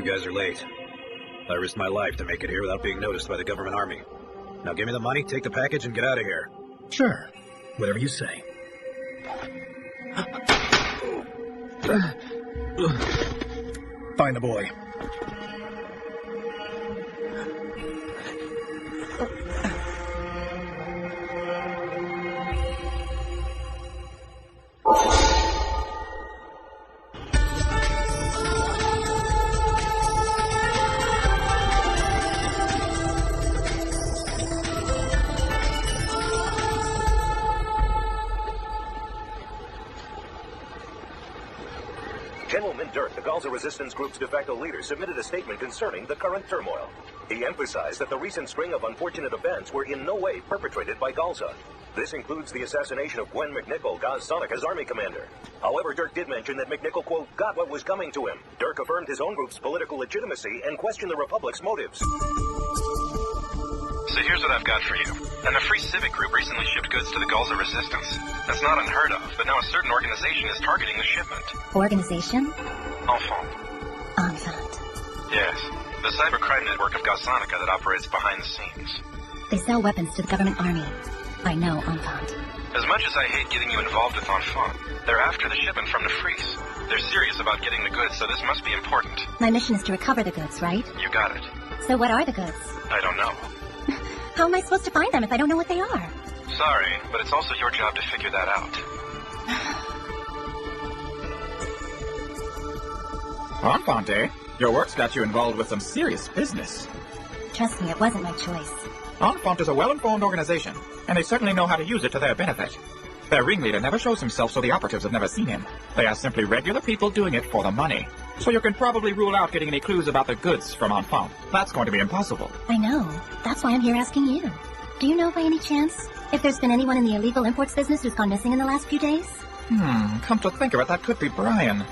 You guys are late. I risked my life to make it here without being noticed by the government army. Now give me the money, take the package, and get out of here. Sure. Whatever you say. Find the boy. General Dirk, the Galza resistance group's de facto leader, submitted a statement concerning the current turmoil. He emphasized that the recent string of unfortunate events were in no way perpetrated by Galza. This includes the assassination of Gwen McNichol, Gaz Sonic's army commander. However, Dirk did mention that McNichol, quote, got what was coming to him. Dirk affirmed his own group's political legitimacy and questioned the Republic's motives. So here's what I've got for you. And the Free Civic Group recently shipped goods to the Galza resistance. That's not unheard of, but now a certain organization is targeting the shipment. Organization? Enfant. Enfant. Yes. The cybercrime network of Galsonica that operates behind the scenes. They sell weapons to the government army. I know Enfant. As much as I hate getting you involved with Enfant, they're after the shipment from the Freeze. They're serious about getting the goods, so this must be important. My mission is to recover the goods, right? You got it. So what are the goods? I don't know. How am I supposed to find them if I don't know what they are? Sorry, but it's also your job to figure that out. Enfant, your work's got you involved with some serious business. Trust me, it wasn't my choice. Enfant is a well-informed organization, and they certainly know how to use it to their benefit. Their ringleader never shows himself, so the operatives have never seen him. They are simply regular people doing it for the money. So you can probably rule out getting any clues about the goods from Enfant. That's going to be impossible. I know. That's why I'm here asking you. Do you know by any chance if there's been anyone in the illegal imports business who's gone missing in the last few days? Come to think of it, that could be Brian.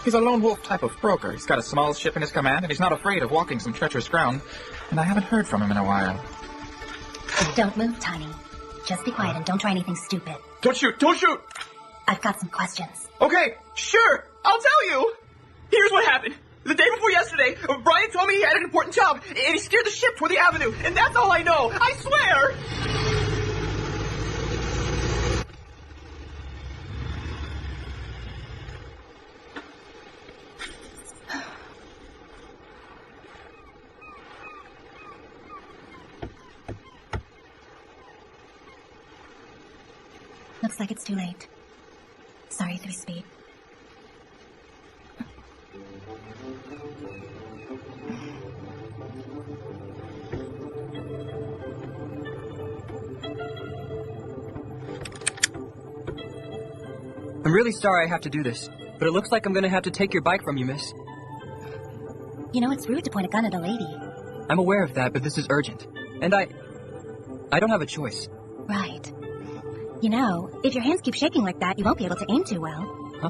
He's a lone wolf type of broker. He's got a small ship in his command, and he's not afraid of walking some treacherous ground. And I haven't heard from him in a while. Don't move, Tiny. Just be quiet and don't try anything stupid. Don't shoot! Don't shoot! I've got some questions. Okay, sure, I'll tell you. Here's what happened. The day before yesterday, Brian told me he had an important job, and he steered the ship toward the avenue, and that's all I know. I swear! Looks like it's too late. Sorry, 3-speed. I'm really sorry I have to do this, but it looks like I'm gonna have to take your bike from you, miss. You know, it's rude to point a gun at a lady. I'm aware of that, but this is urgent. And I don't have a choice. Right. You know, if your hands keep shaking like that, you won't be able to aim too well. Huh?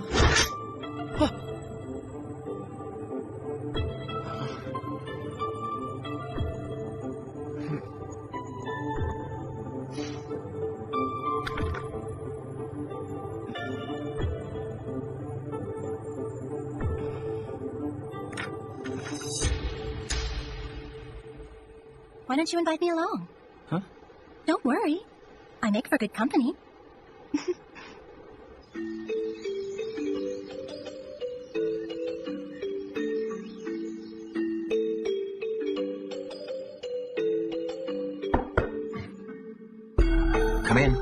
Why don't you invite me along? Huh? Don't worry. I make for good company. Come in.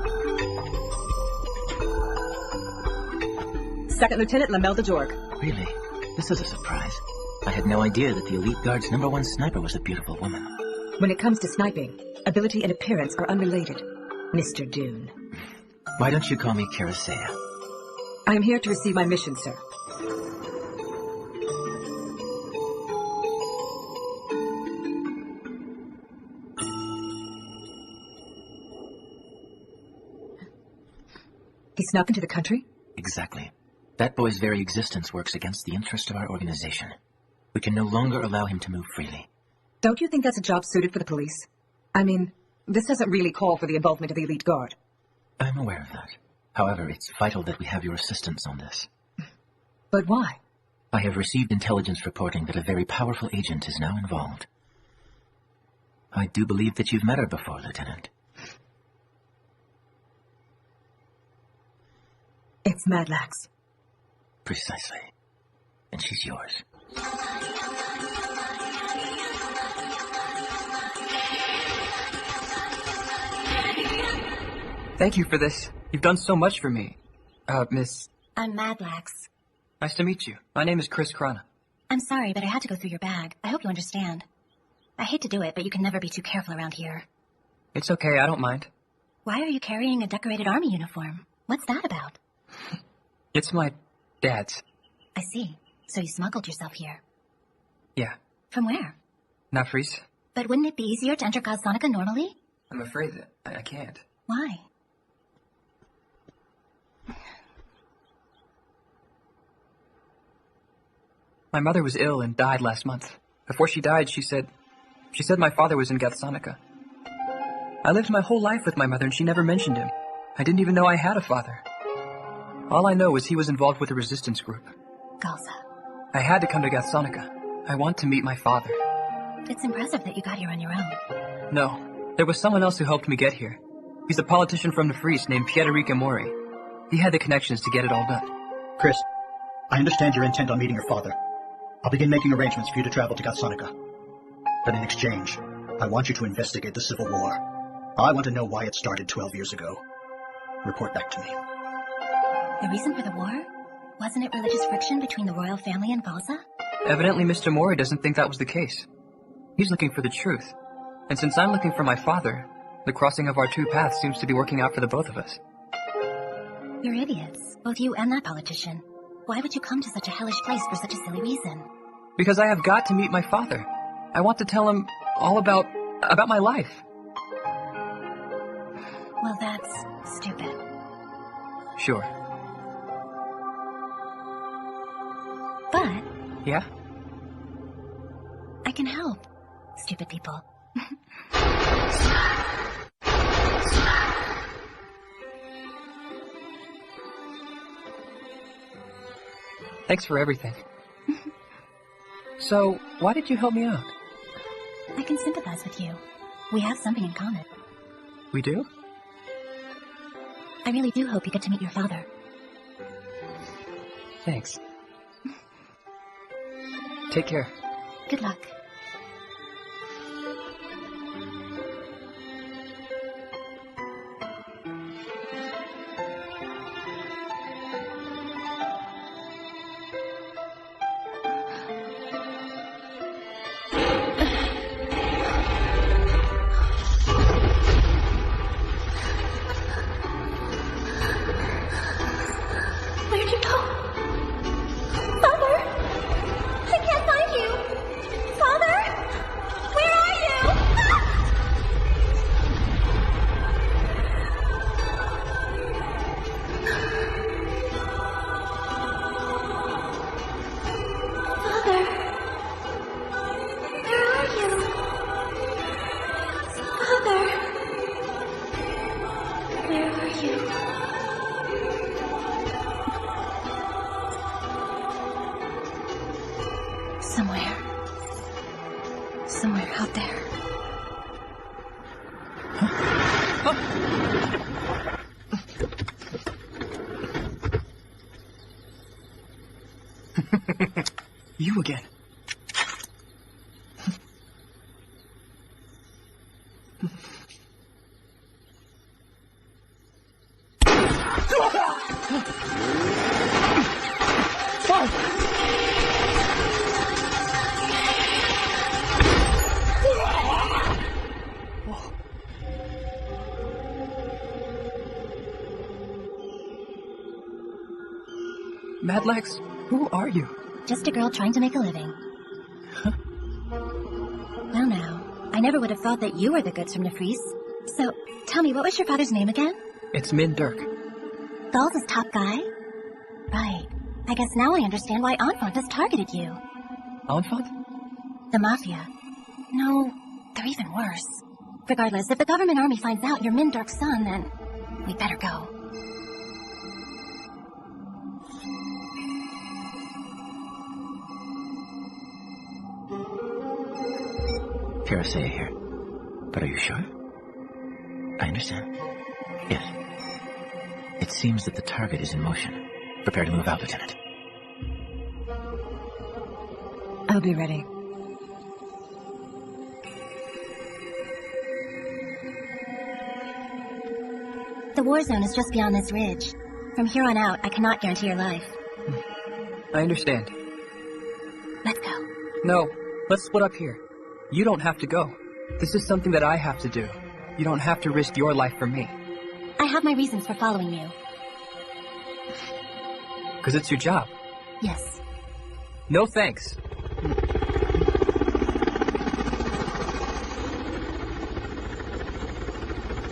Second Lieutenant Lamel de Jorg. Really? This is a surprise. I had no idea that the elite guard's #1 sniper was a beautiful woman. When it comes to sniping, ability and appearance are unrelated, Mr. Dune. Why don't you call me Karasea? I am here to receive my mission, sir. He snuck into the country? Exactly. That boy's very existence works against the interest of our organization. We can no longer allow him to move freely. Don't you think that's a job suited for the police? I mean, this doesn't really call for the involvement of the elite guard. I'm aware of that. However, it's vital that we have your assistance on this. But why? I have received intelligence reporting that a very powerful agent is now involved. I do believe that you've met her before, Lieutenant. It's Madlax. Precisely. And she's yours. Thank you for this. You've done so much for me. Miss... I'm Madlax. Nice to meet you. My name is Chris Krana. I'm sorry, but I had to go through your bag. I hope you understand. I hate to do it, but you can never be too careful around here. It's okay, I don't mind. Why are you carrying a decorated army uniform? What's that about? It's my dad's. I see. So you smuggled yourself here. Yeah. From where? Nafris. But wouldn't it be easier to enter Galsonica normally? I'm afraid that I can't. Why? My mother was ill and died last month. Before she died, she said my father was in Galsonica. I lived my whole life with my mother and she never mentioned him. I didn't even know I had a father. All I know is he was involved with a resistance group. Galza. I had to come to Galsonica. I want to meet my father. It's impressive that you got here on your own. No, there was someone else who helped me get here. He's a politician from Nafris named Pietarica Mori. He had the connections to get it all done. Chris, I understand you're intent on meeting your father. I'll begin making arrangements for you to travel to Galsonica. But in exchange, I want you to investigate the Civil War. I want to know why it started 12 years ago. Report back to me. The reason for the war? Wasn't it religious friction between the royal family and Galza? Evidently, Mr. Mori doesn't think that was the case. He's looking for the truth. And since I'm looking for my father, the crossing of our two paths seems to be working out for the both of us. You're idiots, both you and that politician. Why would you come to such a hellish place for such a silly reason? Because I have got to meet my father. I want to tell him all about my life. Well, that's stupid. Sure. But... Yeah? I can help. Stupid people. Thanks for everything. So, why did you help me out? I can sympathize with you. We have something in common. We do? I really do hope you get to meet your father. Thanks. Take care. Good luck. Where'd you go? Father! I can't find you! Father! Where are you? Father! Where are you? Father! Where are you? Somewhere out there. You again. Madlax, who are you? Just a girl trying to make a living. Huh? Well now, I never would have thought that you were the goods from Nafris. So, tell me, what was your father's name again? It's Min Dirk. Galza's top guy? Right. I guess now I understand why Enfant has targeted you. Enfant? The Mafia. No, they're even worse. Regardless, if the government army finds out you're Min Dirk's son, then we better go. Terracea here. But are you sure? I understand. Yes. It seems that the target is in motion. Prepare to move out, Lieutenant. I'll be ready. The war zone is just beyond this ridge. From here on out, I cannot guarantee your life. I understand. Let's go. No, let's split up here. You don't have to go. This is something that I have to do. You don't have to risk your life for me. I have my reasons for following you. Because it's your job. Yes. No thanks.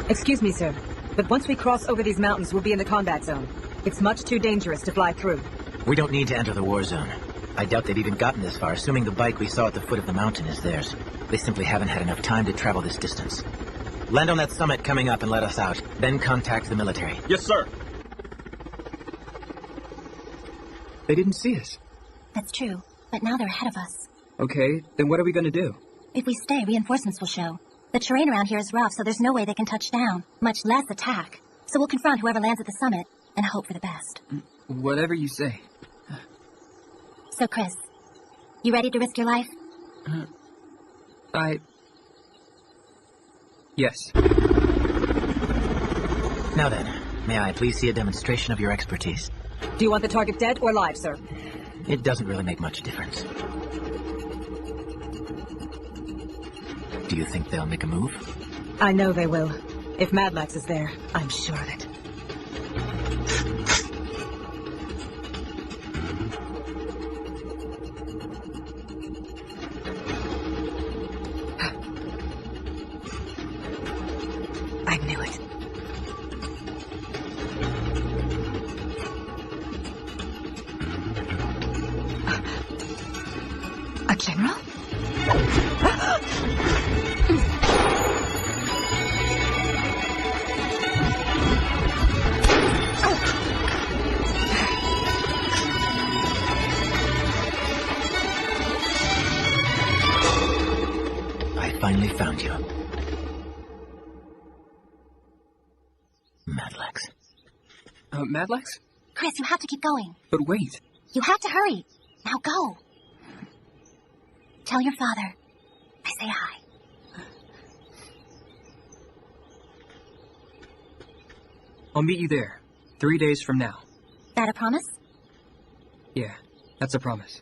Excuse me, sir, but once we cross over these mountains, we'll be in the combat zone. It's much too dangerous to fly through. We don't need to enter the war zone. I doubt they've even gotten this far, assuming the bike we saw at the foot of the mountain is theirs. They simply haven't had enough time to travel this distance. Land on that summit coming up and let us out. Then contact the military. Yes, sir. They didn't see us. That's true, but now they're ahead of us. Okay, then what are we going to do? If we stay, reinforcements will show. The terrain around here is rough, so there's no way they can touch down, much less attack. So we'll confront whoever lands at the summit and hope for the best. Whatever you say. So, Chris, you ready to risk your life? Yes. Now then, may I please see a demonstration of your expertise? Do you want the target dead or live, sir? It doesn't really make much difference. Do you think they'll make a move? I know they will. If Madlax is there, I'm sure of it. I knew it. A general? I finally found you. Madlax. Madlax? Chris, you have to keep going. But wait. You have to hurry. Now go. Tell your father I say hi. I'll meet you there. 3 days from now. That a promise? Yeah, that's a promise.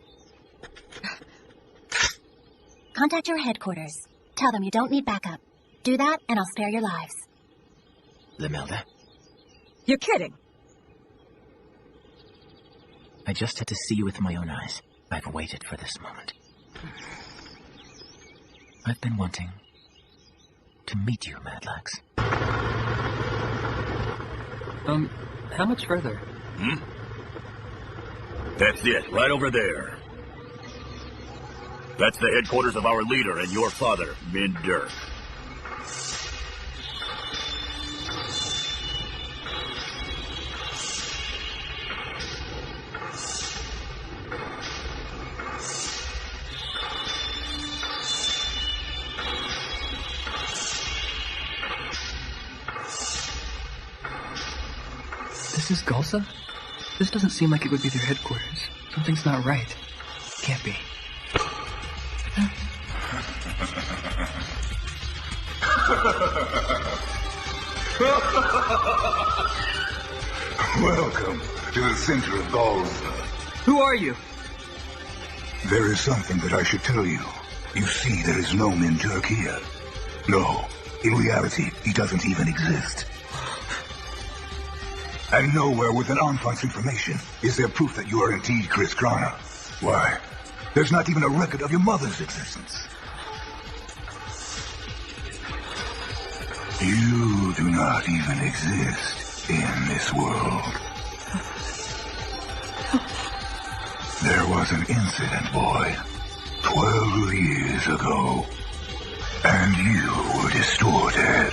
Contact your headquarters. Tell them you don't need backup. Do that, and I'll spare your lives. Limelda? You're kidding. I just had to see you with my own eyes. I've waited for this moment. I've been wanting to meet you, Madlax. How much further? That's it, right over there. That's the headquarters of our leader and your father, Min Dirk. This is Galsa? This doesn't seem like it would be their headquarters. Something's not right. Can't be. Welcome to the center of Galsa. Who are you? There is something that I should tell you. You see, there is no Min Dirk here. No, in reality, he doesn't even exist. And nowhere within Enfant's information is there proof that you are indeed Chris Grana. Why, there's not even a record of your mother's existence. You do not even exist in this world. There was an incident, boy, 12 years ago, and you were distorted.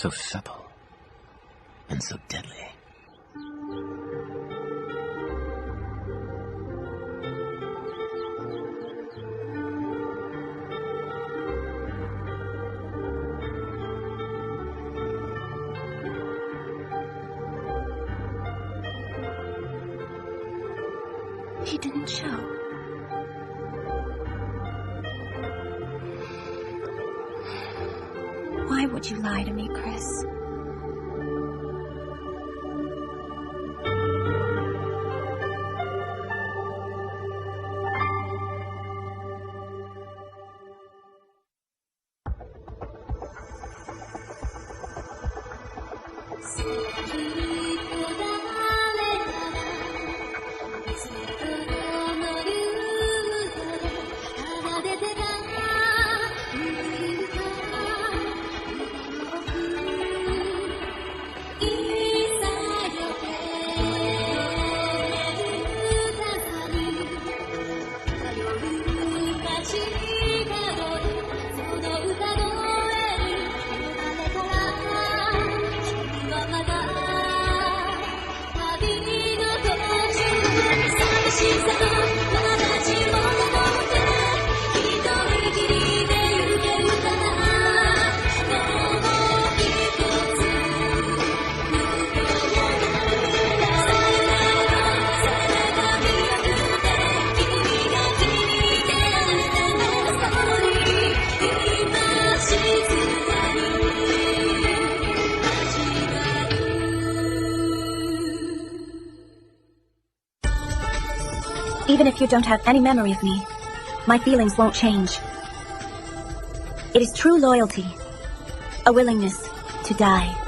So supple. And so deadly. He didn't show. Why would you lie to me, Chris? Even if you don't have any memory of me, my feelings won't change. It is true loyalty, a willingness to die.